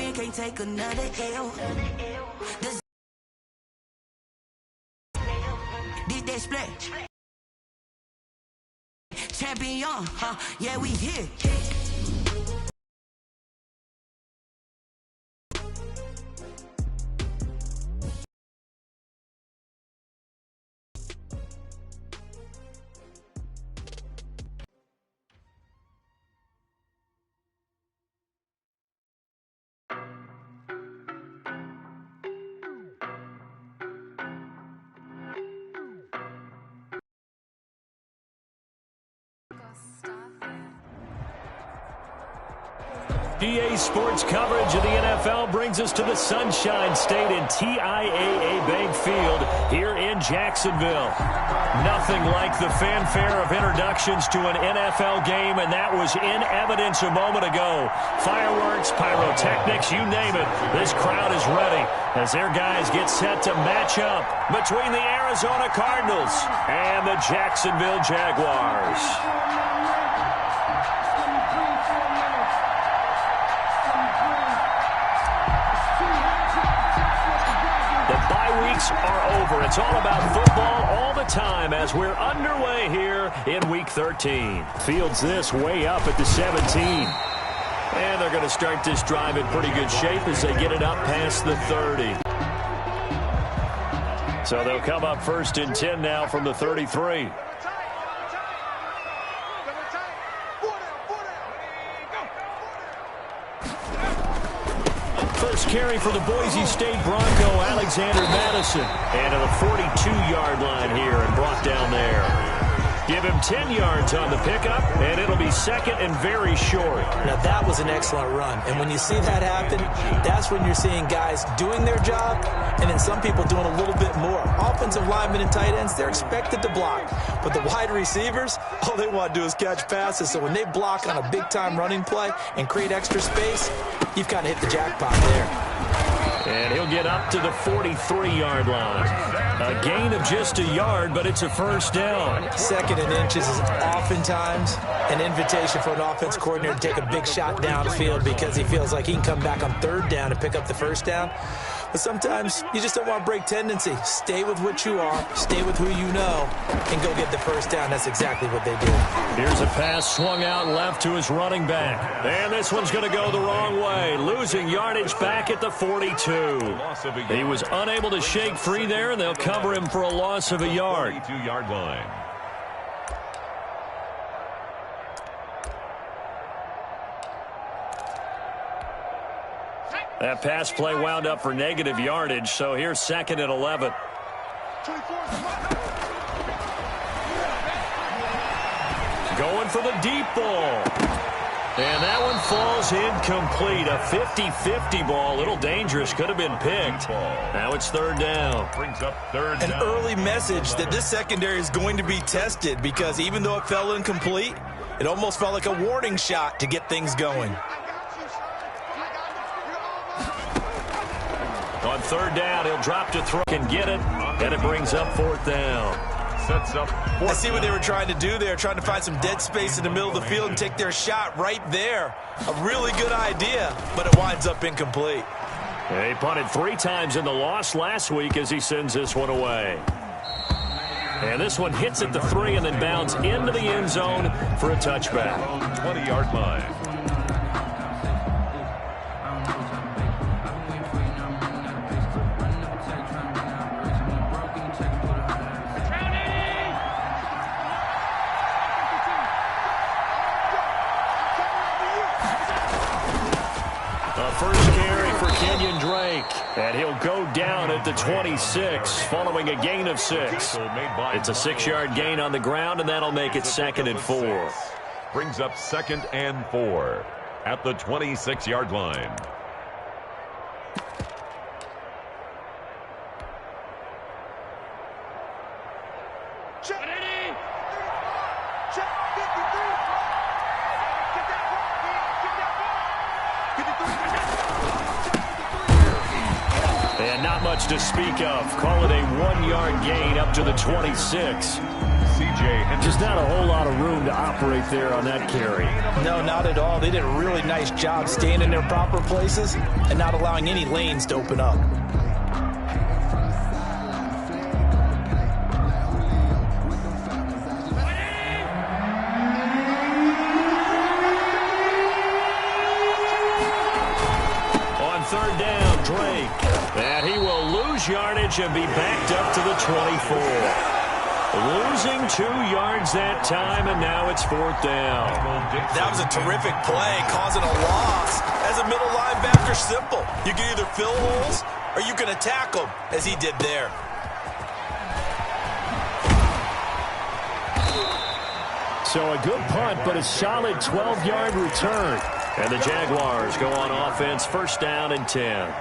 win, can't take another L. This that splash. Champion, yeah, we here. EA Sports coverage of the NFL brings us to the Sunshine State in TIAA Bank Field here in Jacksonville. Nothing like the fanfare of introductions to an NFL game, and that was in evidence a moment ago. Fireworks, pyrotechnics, you name it. This crowd is ready as their guys get set to match up between the Arizona Cardinals and the Jacksonville Jaguars. Are over. It's all about football all the time as we're underway here in Week 13. Fields this way up at the 17. And they're going to start this drive in pretty good shape as they get it up past the 30. So they'll come up 1st and 10 now from the 33. First carry for the Boise State Bronco, Alexander Madison. And to the 42-yard line here and brought down there. Give him 10 yards on the pickup, and it'll be second and very short. Now, that was an excellent run. And when you see that happen, that's when you're seeing guys doing their job and then some people doing a little bit more. Offensive linemen and tight ends, they're expected to block. But the wide receivers, all they want to do is catch passes. So when they block on a big-time running play and create extra space, you've kind of hit the jackpot there. And he'll get up to the 43-yard line. A gain of just a yard, but it's a first down. 2nd and inches is oftentimes an invitation for an offense coordinator to take a big shot downfield because he feels like he can come back on 3rd down and pick up the first down. But sometimes you just don't want to break tendency. Stay with what you are, stay with who you know, and go get the first down. That's exactly what they did. Here's a pass swung out left to his running back. And this one's going to go the wrong way, losing yardage back at the 42. He was unable to shake free there, and they'll cover him for a loss of a yard. 42-yard line. That pass play wound up for negative yardage, so here's 2nd and 11. Going for the deep ball. And that one falls incomplete. A 50-50 ball, a little dangerous, could have been picked. Now it's 3rd down. Brings up 3rd down. An early message that this secondary is going to be tested because even though it fell incomplete, it almost felt like a warning shot to get things going. On 3rd down, he'll drop to throw and get it, and it brings up 4th down. Sets up 4th. I see what they were trying to do there, trying to find some dead space in the middle of the field and take their shot right there. A really good idea, but it winds up incomplete. He punted 3 times in the loss last week as he sends this one away. And this one hits at the 3 and then bounds into the end zone for a touchback. 20-yard line. And he'll go down at the 26 following a gain of 6. It's a 6-yard gain on the ground, and that'll make it 2nd and 4. Brings up 2nd and 4 at the 26-yard line. And not much to speak of. Call it a 1-yard gain up to the 26. Just not a whole lot of room to operate there on that carry. No, not at all. They did a really nice job staying in their proper places and not allowing any lanes to open up. On third down, Drake. And he will lose yardage and be backed up to the 24. Losing 2 yards that time, and now it's fourth down. That was a terrific play, causing a loss. As a middle linebacker, simple. You can either fill holes or you can attack them, as he did there. So a good punt, but a solid 12-yard return. And the Jaguars go on offense, first down and 10.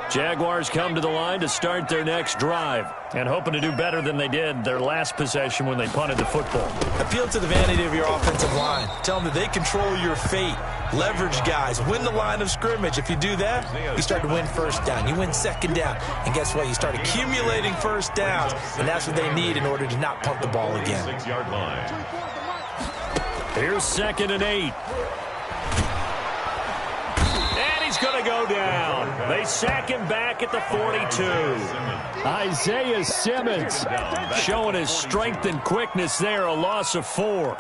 Jaguars come to the line to start their next drive and hoping to do better than they did their last possession when they punted the football. Appeal to the vanity of your offensive line. Tell them that they control your fate. Leverage guys. Win the line of scrimmage. If you do that, you start to win first down. You win second down. And guess what? You start accumulating first downs. And that's what they need in order to not punt the ball again. 6-yard line. Here's 2nd and 8. He's going to go down. They sack him back at the 42. Isaiah Simmons showing his strength and quickness there, a loss of 4.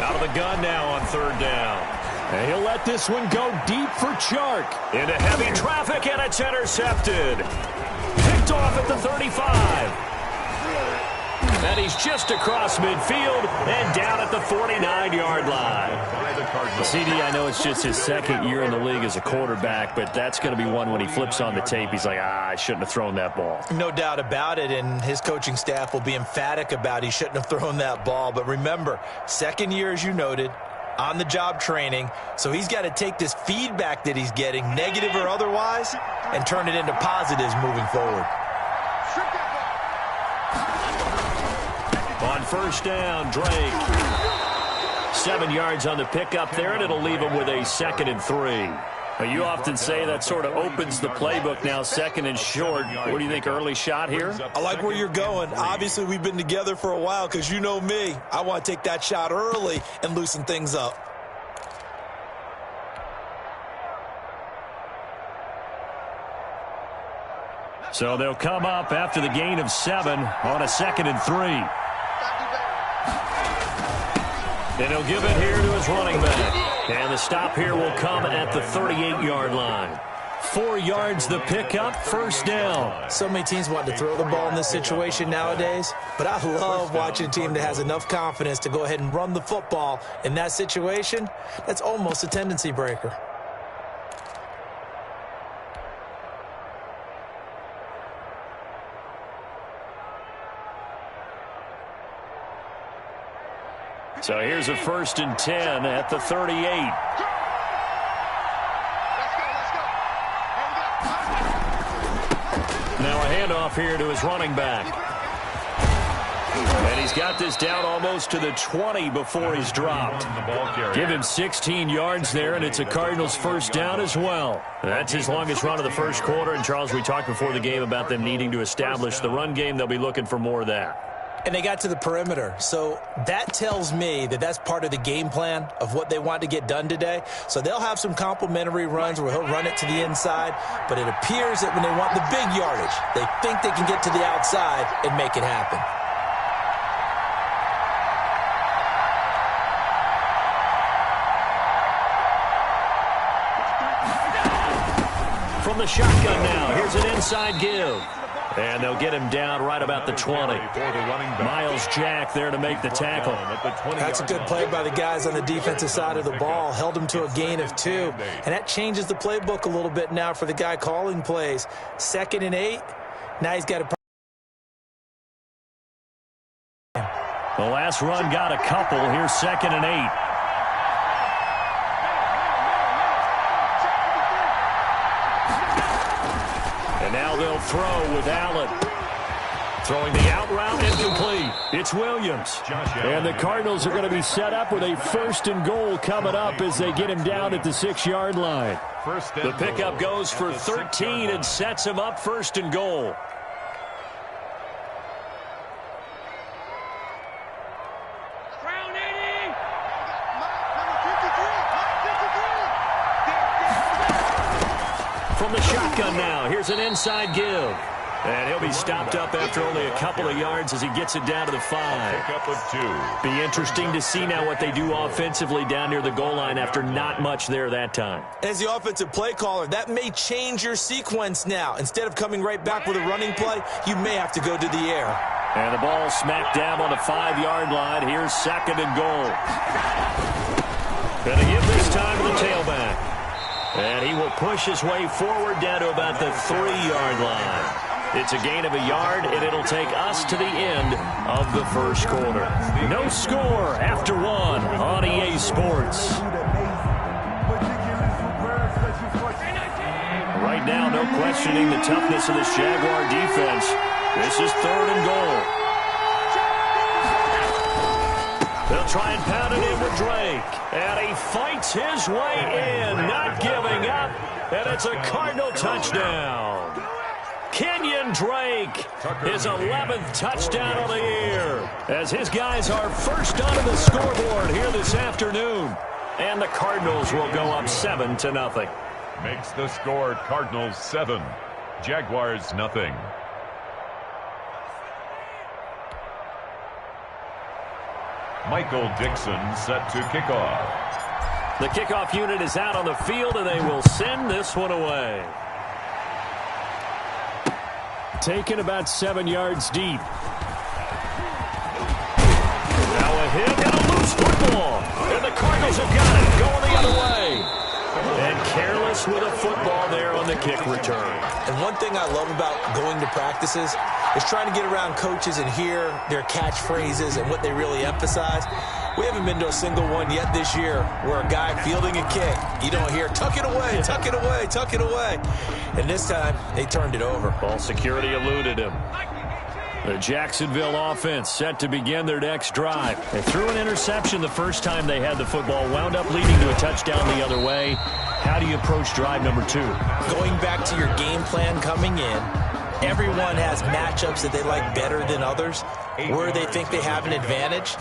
Out of the gun now on third down. And he'll let this one go deep for Chark. Into heavy traffic, and it's intercepted. Picked off at the 35. And he's just across midfield and down at the 49-yard line. CD, I know it's just his second year in the league as a quarterback, but that's going to be one when he flips on the tape. He's like, I shouldn't have thrown that ball. No doubt about it, and his coaching staff will be emphatic about he shouldn't have thrown that ball. But remember, second year, as you noted, on-the-job training, so he's got to take this feedback that he's getting, negative or otherwise, and turn it into positives moving forward. On first down, Drake. 7 yards on the pickup there, and it'll leave him with a 2nd and 3. Well, you often say that sort of opens the playbook now, 2nd and short. What do you think, early shot here? I like where you're going. Obviously, we've been together for a while because you know me. I want to take that shot early and loosen things up. So they'll come up after the gain of 7 on a 2nd and 3. And he'll give it here to his running back. And the stop here will come at the 38-yard line. 4 yards the pickup, first down. So many teams want to throw the ball in this situation nowadays, but I love watching a team that has enough confidence to go ahead and run the football. In that situation, that's almost a tendency breaker. So here's a 1st and 10 at the 38. Now a handoff here to his running back. And he's got this down almost to the 20 before he's dropped. Give him 16 yards there, and it's a Cardinals first down as well. That's his longest run of the first quarter. And, Charles, we talked before the game about them needing to establish the run game. They'll be looking for more of that. And they got to the perimeter. So that tells me that that's part of the game plan of what they want to get done today. So they'll have some complimentary runs where he'll run it to the inside. But it appears that when they want the big yardage, they think they can get to the outside and make it happen. From the shotgun now, here's an inside give. And they'll get him down right about the 20. Miles Jack there to make the tackle. That's a good play by the guys on the defensive side of the ball. Held him to a gain of 2. And that changes the playbook a little bit now for the guy calling plays. 2nd and 8. Now he's got a... The last run got a couple. Here's 2nd and 8. And now they'll throw with Allen. Throwing the out route incomplete. It's Williams. And the Cardinals are going to be set up with a 1st and goal coming up as they get him down at the 6-yard line. The pickup goes for 13 and sets him up 1st and goal. From the shotgun now, here's an inside give. And he'll be stopped up after only a couple of yards as he gets it down to the 5. Pickup of 2. Be interesting to see now what they do offensively down near the goal line after not much there that time. As the offensive play caller, that may change your sequence now. Instead of coming right back with a running play, you may have to go to the air. And the ball smacked down on the 5-yard line. Here's 2nd and goal. Going to give this time to the tailback. And he will push his way forward down to about the 3-yard line. It's a gain of a yard, and it'll take us to the end of the 1st quarter. No score after 1 on EA Sports. Right now, no questioning the toughness of this Jaguar defense. This is 3rd and goal. They'll try and pound it in with Drake. And he fights his way in, not giving up. And it's a Cardinal touchdown. Kenyon Drake, his 11th touchdown of the year, as his guys are first onto the scoreboard here this afternoon. And the Cardinals will go up 7-0. Makes the score Cardinals 7, Jaguars nothing. Michael Dixon set to kick off. The kickoff unit is out on the field, and they will send this one away. Taken about 7 yards deep. Now a hit and a loose football. And the Cardinals have got it going the other way. And careless with a football there on the kick return. And one thing I love about going to practices is trying to get around coaches and hear their catchphrases and what they really emphasize. We haven't been to a single one yet this year where a guy fielding a kick, you don't hear, tuck it away, tuck it away, tuck it away. And this time, they turned it over. Ball security eluded him. The Jacksonville offense set to begin their next drive. They threw an interception the first time they had the football, wound up leading to a touchdown the other way. How do you approach drive number 2? Going back to your game plan coming in, everyone has matchups that they like better than others. Where they think they have an advantage,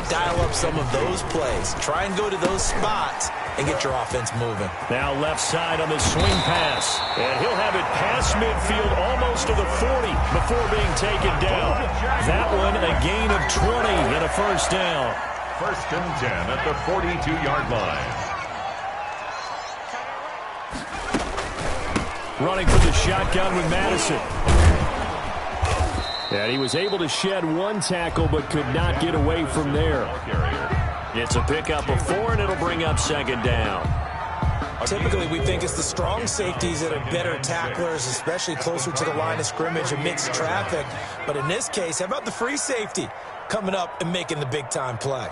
dial up some of those plays. Try and go to those spots and get your offense moving. Now left side on the swing pass. And he'll have it past midfield almost to the 40 before being taken down. That one a gain of 20 and a 1st down. 1st and 10 at the 42-yard line. Running for the shotgun with Madison. And he was able to shed 1 tackle but could not get away from there. It's a pickup of 4, and it'll bring up 2nd down. Typically, we think it's the strong safeties that are better tacklers, especially closer to the line of scrimmage amidst traffic. But in this case, how about the free safety coming up and making the big-time play?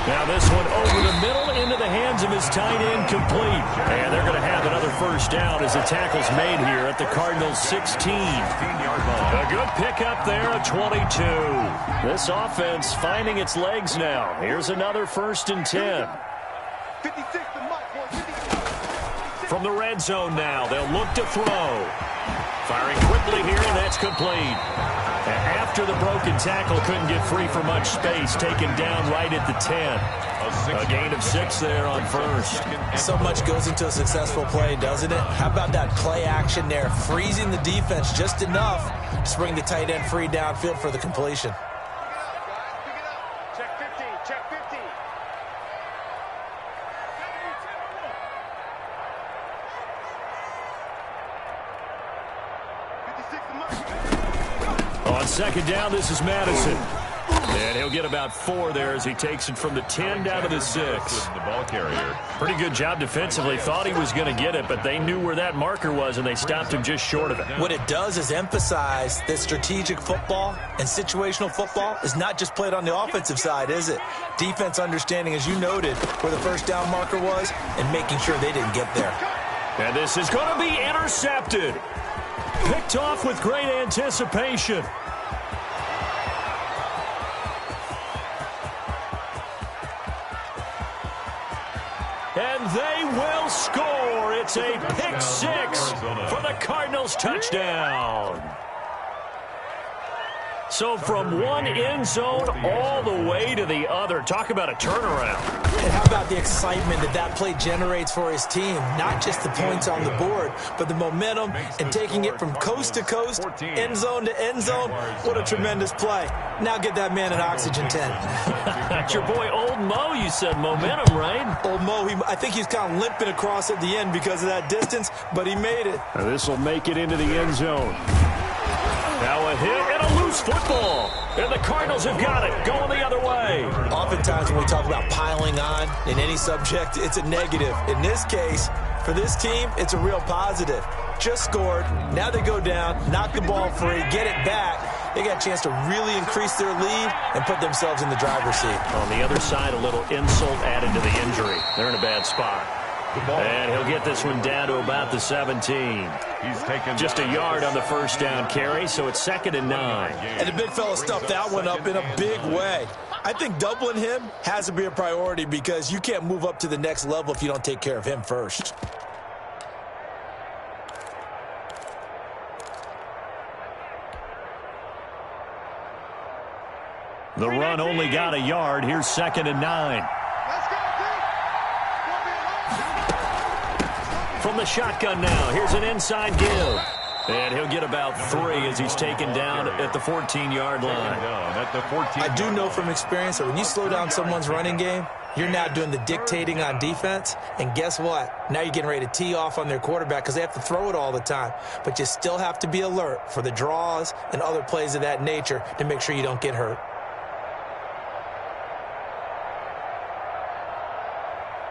Now this one over the middle into the hands of his tight end, complete. And they're going to have another 1st down as the tackle's made here at the Cardinals' 16. A good pickup there at 22. This offense finding its legs now. Here's another 1st and 10. From the red zone now, they'll look to throw. Firing quickly here, and that's complete. After the broken tackle, couldn't get free for much space, taken down right at the 10. A gain of 6 there on 1st. So much goes into a successful play, doesn't it? How about that play action there, freezing the defense just enough to bring the tight end free downfield for the completion. Check 15, check 15. On 2nd down, this is Madison. And he'll get about 4 there as he takes it from the 10 down to the 6. The ball carrier. Pretty good job defensively. Thought he was going to get it, but they knew where that marker was, and they stopped him just short of it. What it does is emphasize that strategic football and situational football is not just played on the offensive side, is it? Defense understanding, as you noted, where the 1st down marker was and making sure they didn't get there. And this is going to be intercepted. Picked off with great anticipation. And they will score. It's a pick six for the Cardinals touchdown. So from one end zone all the way to the other. Talk about a turnaround. And how about the excitement that play generates for his team? Not just the points on the board, but the momentum and taking it from coast to coast, end zone to end zone. What a tremendous play. Now get that man an oxygen tent. That's your boy Old Mo, you said. Momentum, right? Old Mo, I think he's kind of limping across at the end because of that distance, but he made it. This will make it into the end zone. Now a hit and a loose football. And the Cardinals have got it, going the other way. Oftentimes when we talk about piling on in any subject, it's a negative. In this case, for this team, it's a real positive. Just scored. Now they go down, knock the ball free, get it back. They got a chance to really increase their lead and put themselves in the driver's seat. On the other side, a little insult added to the injury. They're in a bad spot. And he'll get this one down to about the 17. He's taken just a yard on the first down carry, so it's 2nd and 9. And the big fella stuffed that one up in a big way. I think doubling him has to be a priority because you can't move up to the next level if you don't take care of him first. The run only got a yard. Here's 2nd and 9. From the shotgun now, here's an inside give. And he'll get about 3 as he's taken down at the 14-yard line. I do know from experience that when you slow down someone's running game, you're now doing the dictating on defense. And guess what? Now you're getting ready to tee off on their quarterback because they have to throw it all the time. But you still have to be alert for the draws and other plays of that nature to make sure you don't get hurt.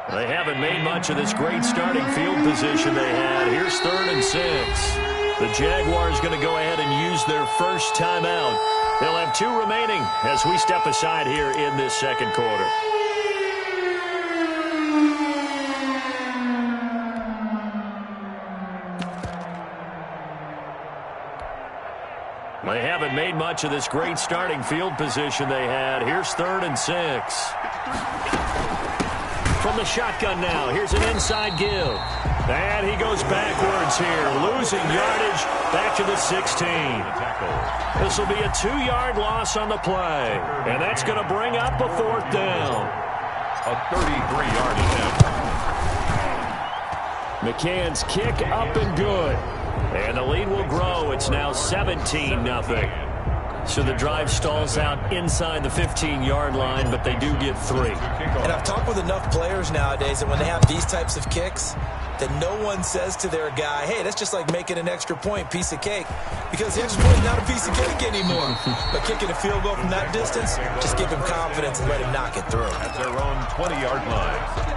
They haven't made much of this great starting field position they had. Here's 3rd and 6. The Jaguars going to go ahead and use their first timeout. They'll have 2 remaining as we step aside here in this second quarter. They haven't made much of this great starting field position they had. Here's 3rd and 6. From the shotgun now, here's an inside give. And he goes backwards here, losing yardage back to the 16. This will be a 2-yard loss on the play. And that's going to bring up a 4th down. A 33-yard attempt. McCann's kick up and good. And the lead will grow. It's now 17-0. So the drive stalls out inside the 15-yard line, but they do get 3. And I've talked with enough players nowadays that when they have these types of kicks, that no one says to their guy, hey, that's just like making an extra point, piece of cake. Because the extra point is not a piece of cake anymore. But kicking a field goal from that distance, just give him confidence and let him knock it through. At their own 20-yard line.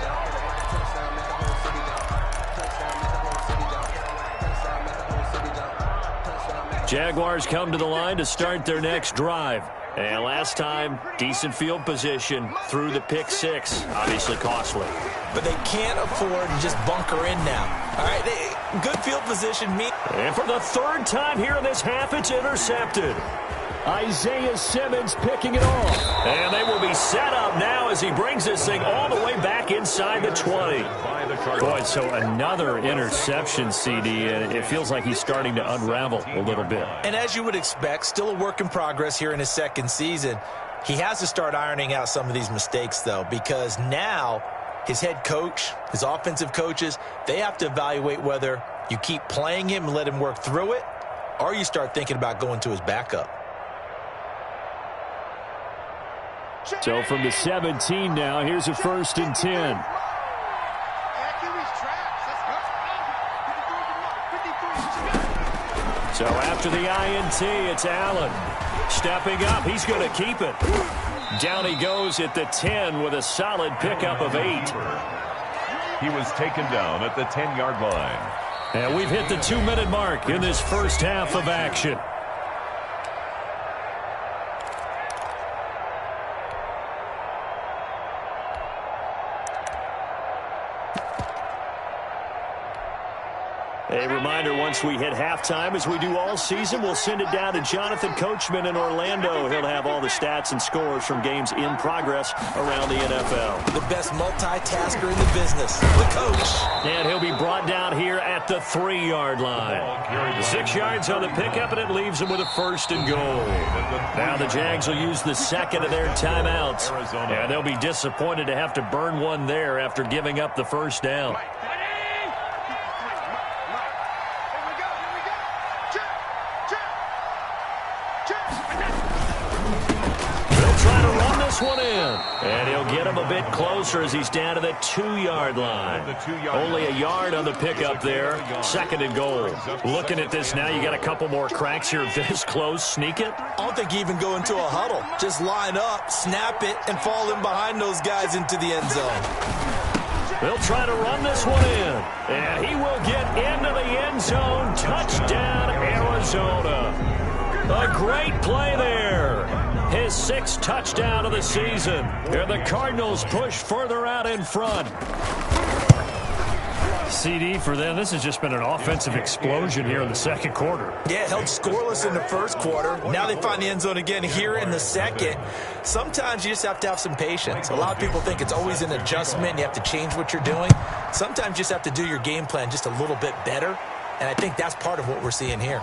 Jaguars come to the line to start their next drive. And last time, decent field position through the pick 6. Obviously costly. But they can't afford to just bunker in now. All right, good field position. And for the 3rd time here in this half, it's intercepted. Isaiah Simmons picking it off. And they will be set up now as he brings this thing all the way back inside the 20. Boy, so another interception, CD, and it feels like he's starting to unravel a little bit. And as you would expect, still a work in progress here in his 2nd season. He has to start ironing out some of these mistakes, though, because now his head coach, his offensive coaches, they have to evaluate whether you keep playing him and let him work through it, or you start thinking about going to his backup. So from the 17 now, here's a 1st and 10. So after the INT, it's Allen. Stepping up, he's going to keep it. Down he goes at the 10 with a solid pickup of 8. He was taken down at the 10-yard line. And we've hit the 2-minute mark in this first half of action. A reminder, once we hit halftime, as we do all season, we'll send it down to Jonathan Coachman in Orlando. He'll have all the stats and scores from games in progress around the NFL. The best multitasker in the business, the coach. And he'll be brought down here at the 3-yard line. 6 yards on the pickup, and it leaves him with a 1st and goal. Now the Jags will use the second of their timeouts. And they'll be disappointed to have to burn one there after giving up the 1st down. One in, and he'll get him a bit closer as he's down to the 2-yard line. Only a yard on the pickup there. 2nd and goal. Looking at this now, you got a couple more cracks here this close. Sneak it? I don't think you even go into a huddle. Just line up, snap it, and fall in behind those guys into the end zone. They'll try to run this one in, and he will get into the end zone. Touchdown, Arizona. A great play there. His 6th touchdown of the season. And the Cardinals push further out in front. CD for them. This has just been an offensive explosion here in the 2nd quarter. Yeah, held scoreless in the 1st quarter. Now they find the end zone again here in the 2nd. Sometimes you just have to have some patience. A lot of people think it's always an adjustment. You have to change what you're doing. Sometimes you just have to do your game plan just a little bit better. And I think that's part of what we're seeing here.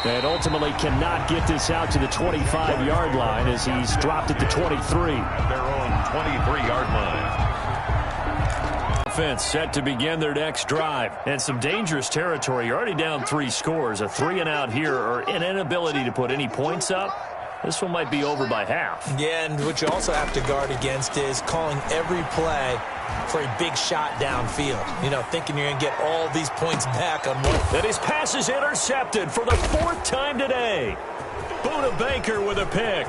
And ultimately cannot get this out to the 25-yard line as he's dropped at the 23. Their own 23-yard line. Offense set to begin their next drive. And some dangerous territory. You're already down 3 scores. A 3-and-out here or an inability to put any points up. This one might be over by half. Yeah, and what you also have to guard against is calling every play for a big shot downfield. You know, thinking you're going to get all these points back on one. And his pass is intercepted for the 4th time today. Buda Baker with a pick.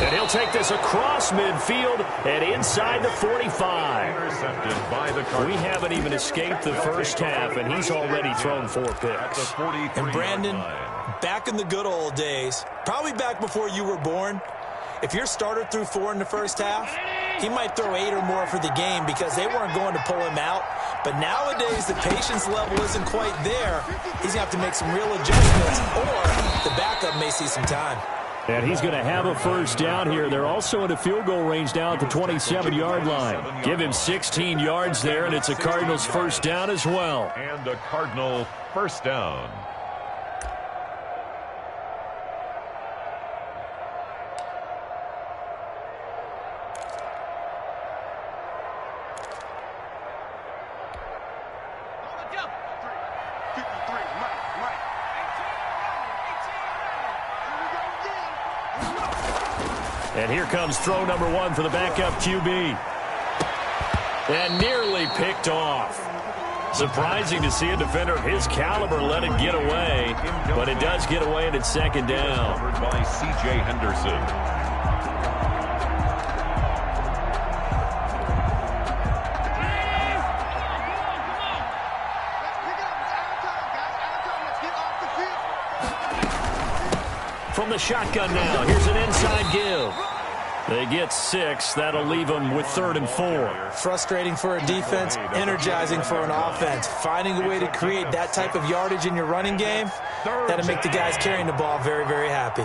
And he'll take this across midfield and inside the 45. Intercepted by the Cardinals. We haven't even escaped the first half, and he's already thrown 4 picks. And Brandon, back in the good old days, probably back before you were born, if your starter threw 4 in the first half, he might throw 8 or more for the game because they weren't going to pull him out. But nowadays, the patience level isn't quite there. He's going to have to make some real adjustments, or the backup may see some time. And he's going to have a 1st down here. They're also in a field goal range now at the 27-yard line. Give him 16 yards there, and it's a Cardinals 1st down as well. And a Cardinal 1st down. And here comes throw number 1 for the backup QB. And nearly picked off. Surprising to see a defender of his caliber let it get away, but it does get away and it's 2nd down. Covered by C.J. Henderson. From the shotgun now, here's an inside give. They get 6. That'll leave them with 3rd and 4. Frustrating for a defense, energizing for an offense. Finding a way to create that type of yardage in your running game, that'll make the guys carrying the ball very, very happy.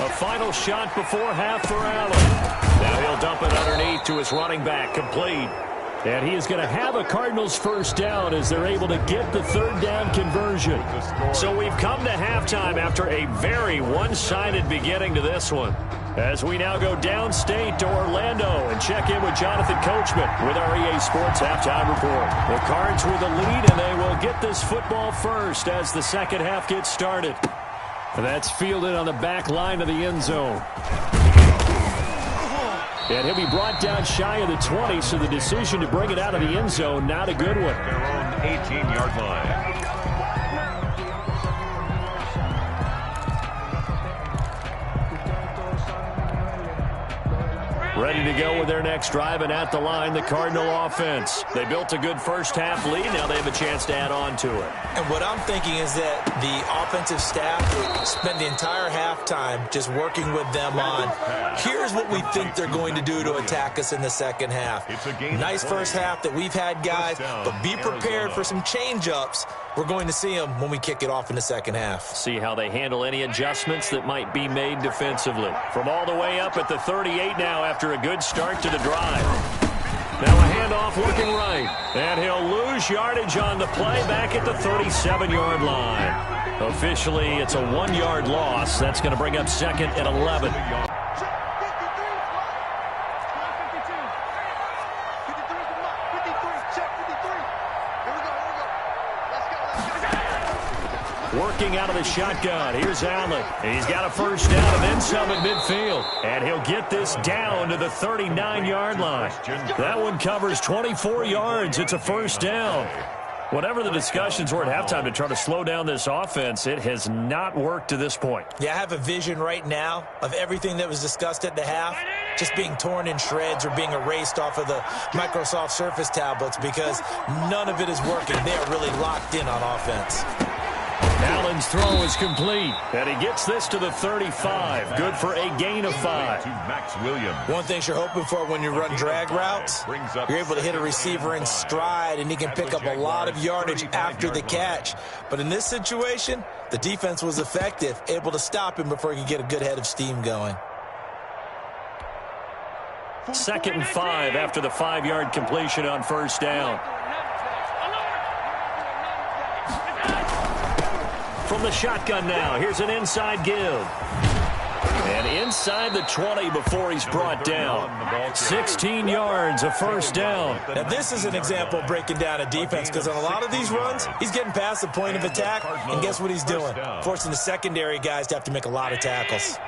A final shot before half for Allen. Now he'll dump it underneath to his running back, complete. And he is going to have a Cardinals 1st down as they're able to get the 3rd down conversion. So we've come to halftime after a very one-sided beginning to this one. As we now go downstate to Orlando and check in with Jonathan Coachman with our EA Sports Halftime Report. The Cards with the lead, and they will get this football first as the 2nd half gets started. And that's fielded on the back line of the end zone. And he'll be brought down shy of the 20, so the decision to bring it out of the end zone, not a good one. Their own 18-yard line. Ready ready to go with their next drive, and at the line, the Cardinal offense. They built a good first-half lead. Now they have a chance to add on to it. And what I'm thinking is that the offensive staff spent the entire halftime just working with them on, here's what we think they're going to do to attack us in the second half. Nice first half that we've had, guys, but be prepared for some change-ups. We're going to see them when we kick it off in the second half. See how they handle any adjustments that might be made defensively. From all the way up at the 38 now after a good start to the drive. Now a handoff looking right. And he'll lose yardage on the play back at the 37-yard line. Officially, it's a 1-yard loss. That's going to bring up second and 11. Working out of the shotgun. Here's Allen. He's got a first down and then some at midfield. And he'll get this down to the 39-yard line. That one covers 24 yards. It's a first down. Whatever the discussions were at halftime to try to slow down this offense, it has not worked to this point. Yeah, I have a vision right now of everything that was discussed at the half just being torn in shreds or being erased off of the Microsoft Surface tablets because none of it is working. They are really locked in on offense. Allen's throw is complete, and he gets this to the 35. Good for a gain of 5. One thing you're hoping for when you run drag routes, you're able to hit a receiver in stride, and he can pick up a lot of yardage after the catch. But in this situation, the defense was effective, able to stop him before he could get a good head of steam going. 2nd and 5 after the 5-yard completion on first down. From the shotgun now, here's an inside give. And inside the 20 before he's brought down. 16 yards, a first down. Now this is an example of breaking down a defense because on a lot of these runs, he's getting past the point of attack, and guess what he's doing? Forcing the secondary guys to have to make a lot of tackles.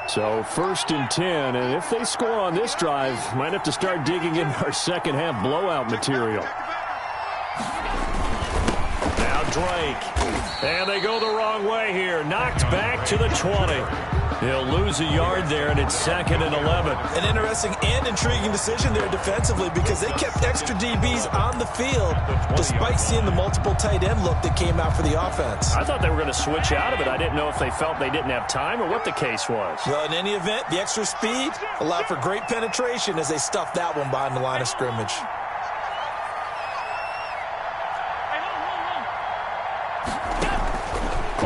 So 1st and 10, and if they score on this drive, might have to start digging in our second half blowout material. Now Drake. And they go the wrong way here. Knocked back to the 20. He'll lose a yard there, and it's 2nd and 11. An interesting and intriguing decision there defensively because they kept extra DBs on the field despite seeing the multiple tight end look that came out for the offense. I thought they were going to switch out of it. I didn't know if they felt they didn't have time or what the case was. Well, in any event, the extra speed allowed for great penetration as they stuffed that one behind the line of scrimmage.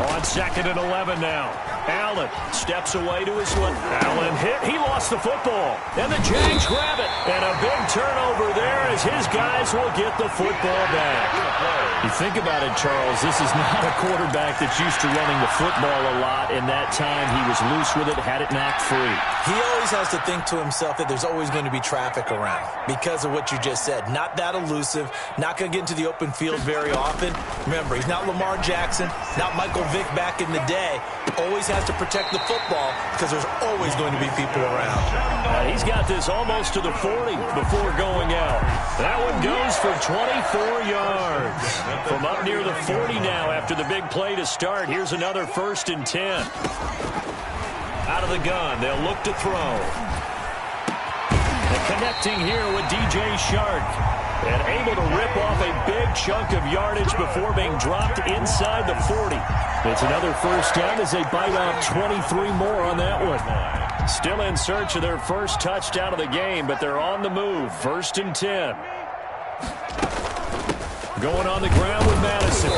On 2nd and 11 now. Allen steps away to his left. Allen hit. He lost the football. And the Jags grab it. And a big turnover there as his guys will get the football back. You think about it, Charles, this is not a quarterback that's used to running the football a lot. In that time, he was loose with it, had it knocked free. He always has to think to himself that there's always going to be traffic around because of what you just said. Not that elusive, not going to get into the open field very often. Remember, he's not Lamar Jackson, not Michael Vick back in the day. Always has to protect the football because there's always going to be people around. He's got this almost to the 40 before going out. That one goes for 24 yards. From up near the 40 now after the big play to start. Here's another 1st and 10. Out of the gun, they'll look to throw. And connecting here with DJ Shark. And able to rip off a big chunk of yardage before being dropped inside the 40. It's another first down as they bite off 23 more on that one. Still in search of their first touchdown of the game, but they're on the move. 1st and 10. Going on the ground with Madison.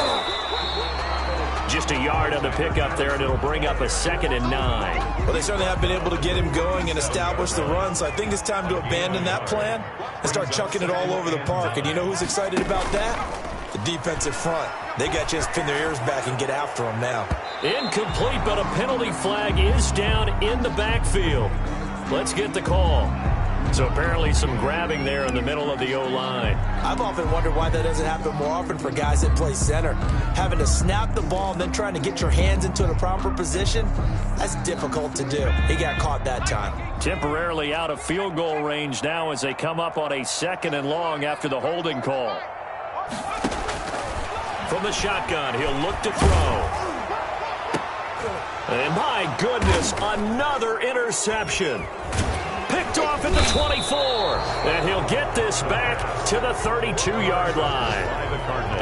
Just a yard on the pickup there, and it'll bring up a 2nd and 9. Well, they certainly have been able to get him going and establish the run, so I think it's time to abandon that plan and start chucking it all over the park. And you know who's excited about that? The defensive front. They got a chance to pin their ears back and get after him now. Incomplete, but a penalty flag is down in the backfield. Let's get the call. So apparently some grabbing there in the middle of the O-line. I've often wondered why that doesn't happen more often for guys that play center. Having to snap the ball and then trying to get your hands into the proper position, that's difficult to do. He got caught that time. Temporarily out of field goal range now as they come up on a 2nd and long after the holding call. From the shotgun, he'll look to throw. And my goodness, another interception. Picked off at the 24. And he'll get this back to the 32-yard line.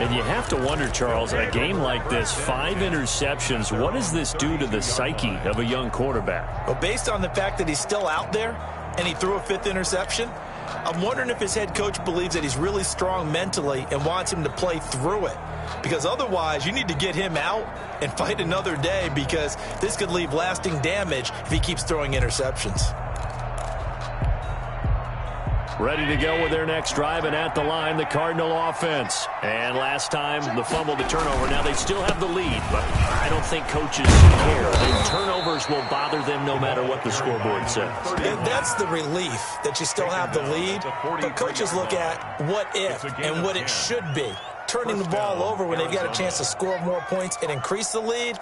And you have to wonder, Charles, a game like this, 5 interceptions, what does this do to the psyche of a young quarterback? Well, based on the fact that he's still out there and he threw a 5th interception, I'm wondering if his head coach believes that he's really strong mentally and wants him to play through it. Because otherwise, you need to get him out and fight another day, because this could leave lasting damage if he keeps throwing interceptions. Ready to go with their next drive, and at the line, the Cardinal offense. And last time, the fumble, the turnover. Now they still have the lead, but I don't think coaches care. And turnovers will bother them no matter what the scoreboard says. And that's the relief, that you still have the lead. But coaches look at what if and what it should be. Turning the ball over when they've got a chance to score more points and increase the lead,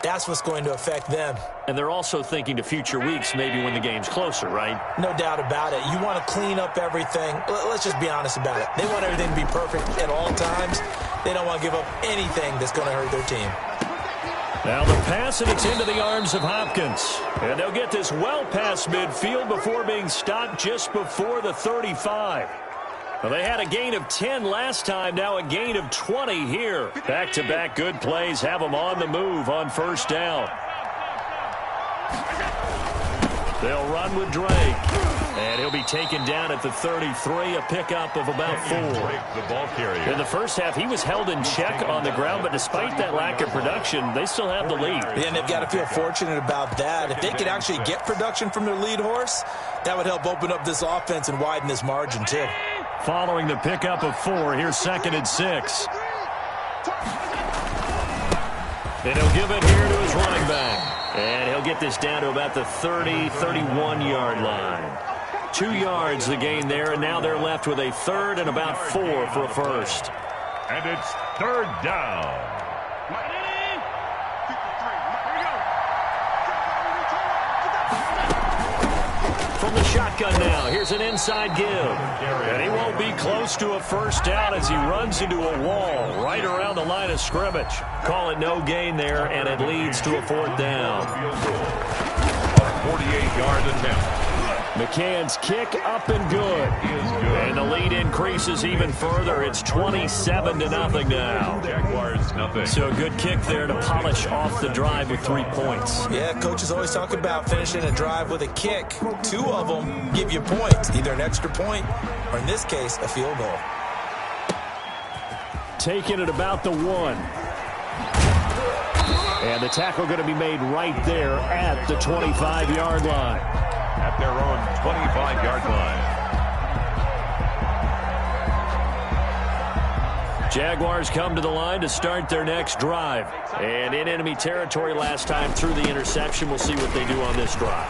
that's what's going to affect them. And they're also thinking to future weeks, maybe when the game's closer, right? No doubt about it. You want to clean up everything. Let's just be honest about it. They want everything to be perfect at all times. They don't want to give up anything that's going to hurt their team. Now the pass, and it's into the arms of Hopkins. And they'll get this well past midfield before being stopped just before the 35. Well, they had a gain of 10 last time, now a gain of 20 here. Back-to-back good plays have them on the move on first down. They'll run with Drake. And he'll be taken down at the 33, a pickup of about 4. In the first half, he was held in check on the ground, but despite that lack of production, they still have the lead. And they've got to feel fortunate about that. If they could actually get production from their lead horse, that would help open up this offense and widen this margin, too. Following the pickup of 4, here's 2nd and 6. And he'll give it here to his running back. And he'll get this down to about the 30, 31-yard line. 2 yards the gain there, and now they're left with a 3rd and about 4 for a first. And it's 3rd down. From the shotgun now, here's an inside give. And he won't be close to a first down as he runs into a wall right around the line of scrimmage. Call it no gain there, and it leads to a 4th down. A 48-yard attempt. McCann's kick up and good. And the lead increases even further. It's 27-0 now. Jaguars nothing. So a good kick there to polish off the drive with 3 points. Yeah, coaches always talk about finishing a drive with a kick. 2 of them give you points, either an extra point or, in this case, a field goal. Taking it about the 1. And the tackle going to be made right there at the 25-yard line. At their own 25-yard line. Jaguars come to the line to start their next drive. And in enemy territory last time through the interception. We'll see what they do on this drive.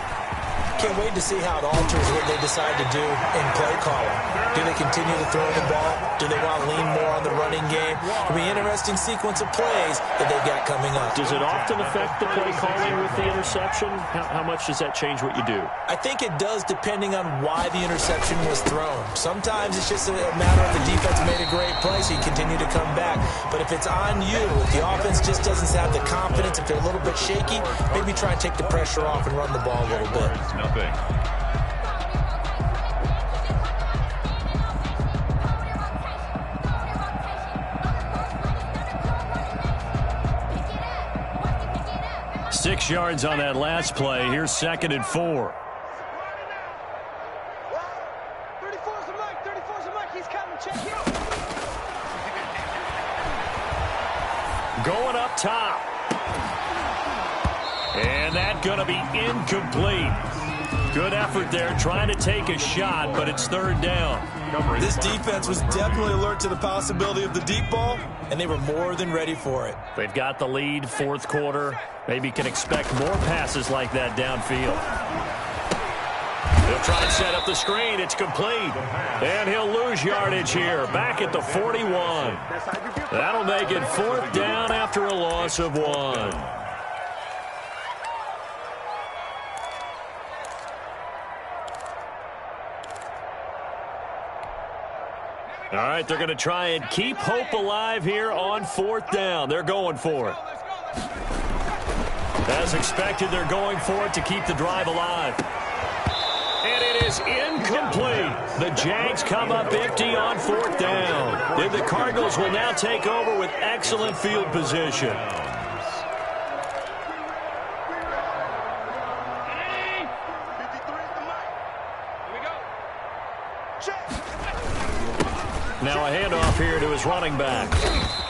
Can't wait to see how it alters what they decide to do in play calling. Do they continue to throw the ball? Do they want to lean more on the running game? It'll be an interesting sequence of plays that they've got coming up. Does it often affect the play calling with the interception? How much does that change what you do? I think it does, depending on why the interception was thrown. Sometimes it's just a matter of the defense made a great play, so you continue to come back. But if it's on you, if the offense just doesn't have the confidence, if they're a little bit shaky, maybe try and take the pressure off and run the ball a little bit. Nothing. Six yards on that last play. Here's 2nd and 4. 34's a Mike. 34's a Mike. He's coming. Check it. Going up top. And that going to be incomplete. Good effort there, trying to take a shot, but it's 3rd down. This defense was definitely alert to the possibility of the deep ball, and they were more than ready for it. They've got the lead, 4th quarter. Maybe can expect more passes like that downfield. They'll try and set up the screen. It's complete. And he'll lose yardage here. Back at the 41. That'll make it 4th down after a loss of 1. All right, they're going to try and keep hope alive here on 4th down. They're going for it. As expected, they're going for it to keep the drive alive. And it is incomplete. The Jags come up empty on 4th down. And the Cardinals will now take over with excellent field position. Now a handoff here to his running back.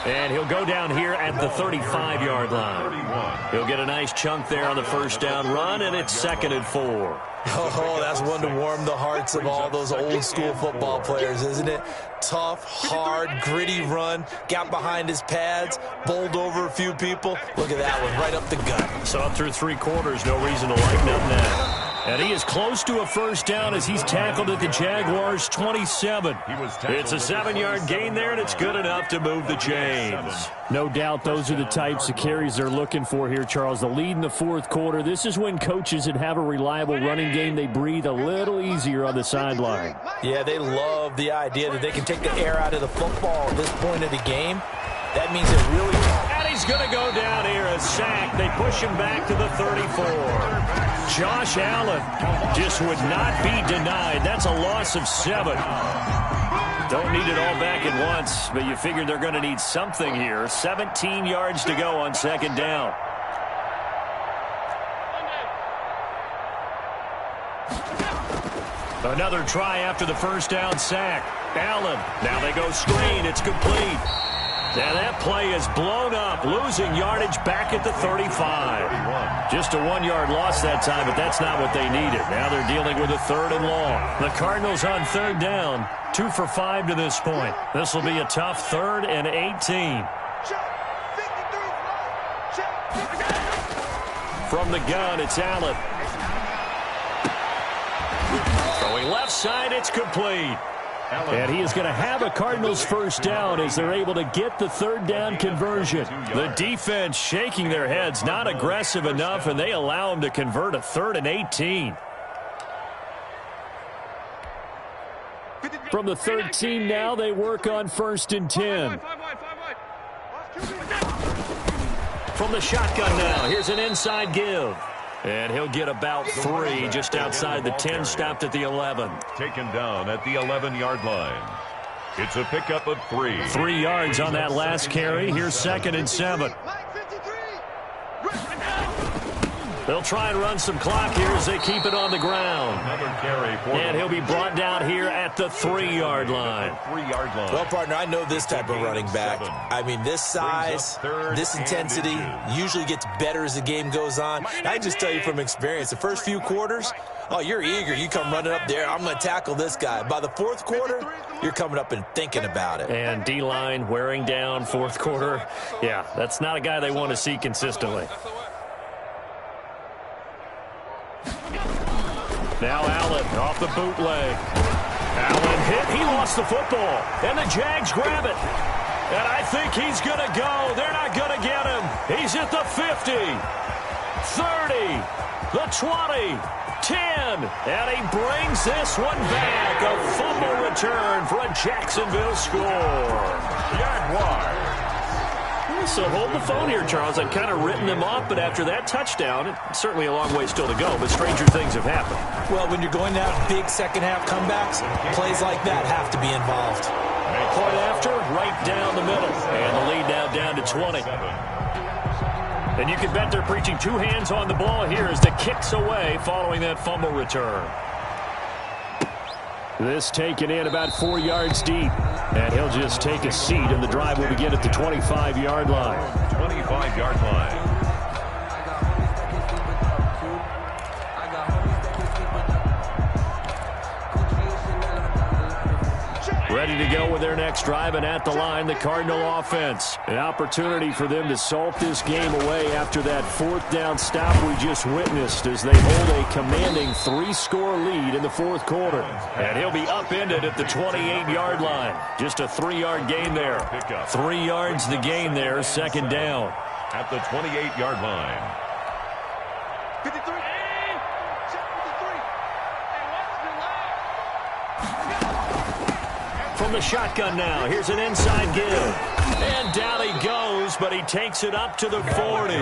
And he'll go down here at the 35-yard line. He'll get a nice chunk there on the first down run, and it's 2nd and 4. Oh, that's one to warm the hearts of all those old-school football players, isn't it? Tough, hard, gritty run, got behind his pads, bowled over a few people. Look at that one, right up the gut. So up through 3 quarters, no reason to lighten up now. And he is close to a first down as he's tackled at the Jaguars' 27. It's a 7-yard gain there, and it's good enough to move the chains. No doubt those are the types of carries they're looking for here, Charles. The lead in the 4th quarter. This is when coaches that have a reliable running game, they breathe a little easier on the sideline. Yeah, they love the idea that they can take the air out of the football at this point of the game. That means it really... And he's going to go down here, a sack. They push him back to the 34. Josh Allen just would not be denied. That's a loss of 7. Don't need it all back at once, but you figure they're going to need something here. 17 yards to go on 2nd down. Another try after the first down sack. Allen, now they go screen. It's complete. And that play is blown up, losing yardage back at the 35. Just a 1-yard loss that time, but that's not what they needed. Now they're dealing with a 3rd and long. The Cardinals on 3rd down, 2 for 5 to this point. This will be a tough 3rd and 18. From the gun, it's Allen. Going left side, it's complete. And he is going to have a Cardinals first down as they're able to get the 3rd down conversion. The defense shaking their heads, not aggressive enough, and they allow him to convert a 3rd and 18. From the 13 now, they work on 1st and 10. From the shotgun now, here's an inside give. And he'll get about 3 just outside the 10, stopped at the 11. Taken down at the 11-yard line. It's a pickup of 3. 3 yards on that last carry. Here's 2nd and 7. They'll try and run some clock here as they keep it on the ground. And he'll be brought down here at the 3-yard line. Well, partner, I know this type of running back. I mean, this size, this intensity usually gets better as the game goes on. I just tell you from experience, the first few quarters, oh, you're eager. You come running up there. I'm going to tackle this guy. By the 4th quarter, you're coming up and thinking about it. And D-line wearing down 4th quarter. Yeah, that's not a guy they want to see consistently. Now Allen off the bootleg. Allen hit. He lost the football. And the Jags grab it. And I think he's going to go. They're not going to get him. He's at the 50, 30, the 20, 10. And he brings this one back. A fumble return for a Jacksonville score. Jaguars. So hold the phone here, Charles. I've kind of written them off, but after that touchdown, it's certainly a long way still to go, but stranger things have happened. Well, when you're going to have big second-half comebacks, plays like that have to be involved. Point after, right down the middle. And the lead now down to 20. And you can bet they're preaching 2 hands on the ball here as the kick's away following that fumble return. This taken in about 4 yards deep. And he'll just take a seat, and the drive will begin at the 25-yard line. 25-yard line. Ready to go with their next drive, and at the line, the Cardinal offense. An opportunity for them to salt this game away after that 4th down stop we just witnessed as they hold a commanding 3-score lead in the 4th quarter. And he'll be upended at the 28-yard line. Just a 3-yard gain there. 3 yards the gain there, 2nd down. At the 28-yard line. 53. From the shotgun now, here's an inside give. And down he goes, but he takes it up to the 40.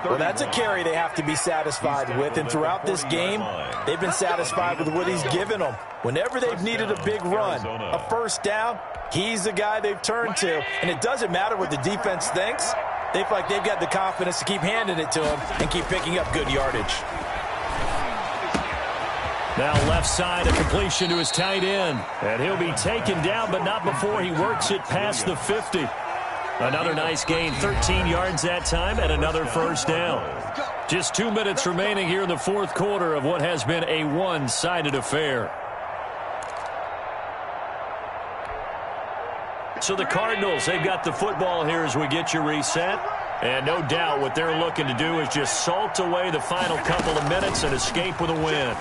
Well, that's a carry they have to be satisfied with, and throughout this game, they've been satisfied with what he's given them. Whenever they've needed a big run, a first down, he's the guy they've turned to, and it doesn't matter what the defense thinks. They feel like they've got the confidence to keep handing it to him and keep picking up good yardage. Now left side, a completion to his tight end. And he'll be taken down, but not before he works it past the 50. Another nice gain, 13 yards that time, and another first down. Just 2 minutes remaining here in the fourth quarter of what has been a one-sided affair. So the Cardinals, they've got the football here as we get you reset. And no doubt what they're looking to do is just salt away the final couple of minutes and escape with a win.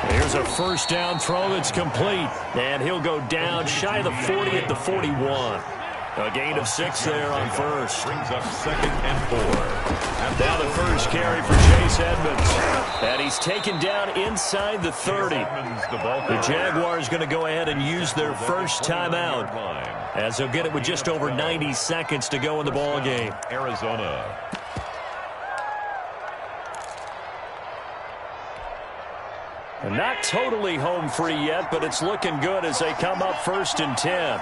Here's a first down throw that's complete. And he'll go down shy of the 40 at the 41. A gain of 6 there on first. Brings up 2nd and 4. Now the first carry for Chase Edmonds. And he's taken down inside the 30. The Jaguars going to go ahead and use their first timeout, as they'll get it with just over 90 seconds to go in the ball game. Arizona. And not totally home free yet, but it's looking good as they come up 1st and 10.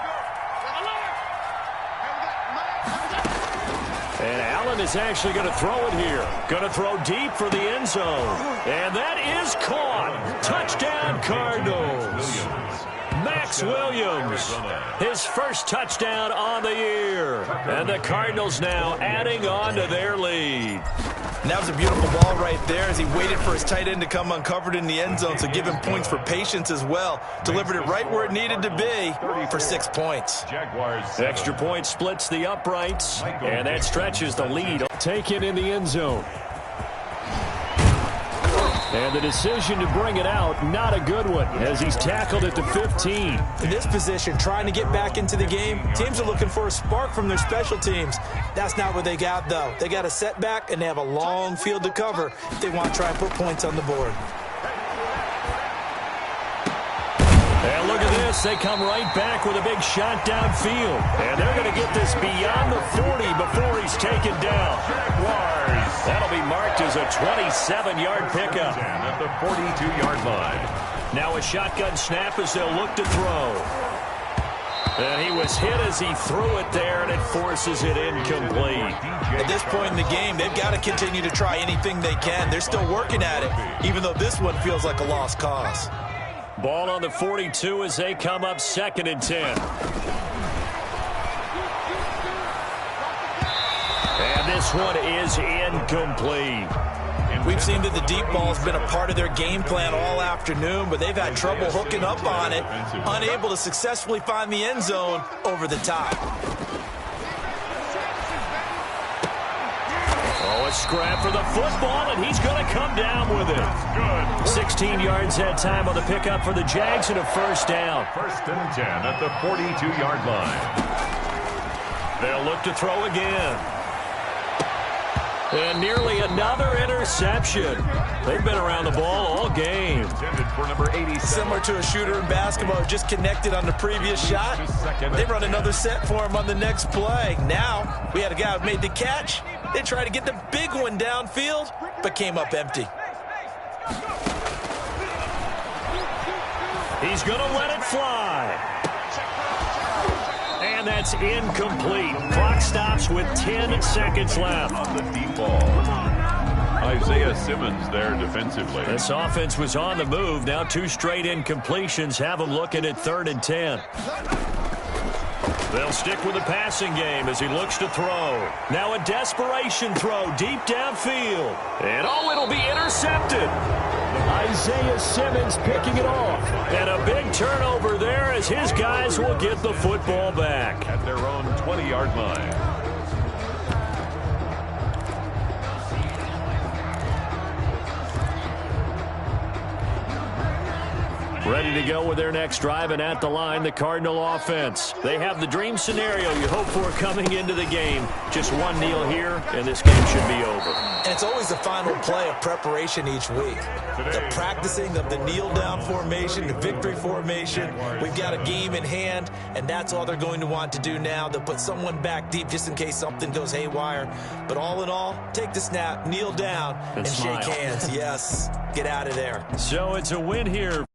And Allen is actually going to throw it here. Going to throw deep for the end zone. And that is caught. Touchdown, Cardinals. Max Williams, his first touchdown on the year. And the Cardinals now adding on to their lead. And that was a beautiful ball right there as he waited for his tight end to come uncovered in the end zone, so give him points for patience as well. Delivered it right where it needed to be for 6 points. Extra point splits the uprights, and that stretches the lead. Taken in the end zone. And the decision to bring it out, not a good one, as he's tackled at the 15. In this position, trying to get back into the game, teams are looking for a spark from their special teams. That's not what they got, though. They got a setback, and they have a long field to cover if they want to try and put points on the board. And look at this. They come right back with a big shot downfield. And they're going to get this beyond the 40 before he's taken down. Jaguars. That'll be marked as a 27-yard pickup. At the 42-yard line. Now a shotgun snap as they'll look to throw. And he was hit as he threw it there, and it forces it incomplete. At this point in the game, they've got to continue to try anything they can. They're still working at it, even though this one feels like a lost cause. Ball on the 42 as they come up 2nd and 10. And this one is incomplete. We've seen that the deep ball has been a part of their game plan all afternoon, but they've had trouble hooking up on it, unable to successfully find the end zone over the top. Oh, a scrap for the football, and he's going to come down with it. Good. 16 yards that time on the pickup for the Jags and a first down. 1st and 10 at the 42-yard line. They'll look to throw again. And nearly another interception. They've been around the ball all game. Intended for number 87. Similar to a shooter in basketball who just connected on the previous shot. They run another set for him on the next play. Now, we had a guy who made the catch. They tried to get the big one downfield, but came up empty. He's going to let it fly. And that's incomplete. Clock stops with 10 seconds left. On the deep ball. Isaiah Simmons there defensively. This offense was on the move. Now 2 straight incompletions have them looking at 3rd and 10. They'll stick with the passing game as he looks to throw. Now a desperation throw deep downfield. And it'll be intercepted. Isaiah Simmons picking it off. And a big turnover there as his guys will get the football back. At their own 20-yard line. Ready ready to go with their next drive, and at the line, the Cardinal offense. They have the dream scenario you hope for coming into the game. Just one kneel here, and this game should be over. And it's always the final play of preparation each week. The practicing of the kneel-down formation, the victory formation. We've got a game in hand, and that's all they're going to want to do now. They'll put someone back deep just in case something goes haywire. But all in all, take the snap, kneel down, and shake hands. Yes, get out of there. So it's a win here.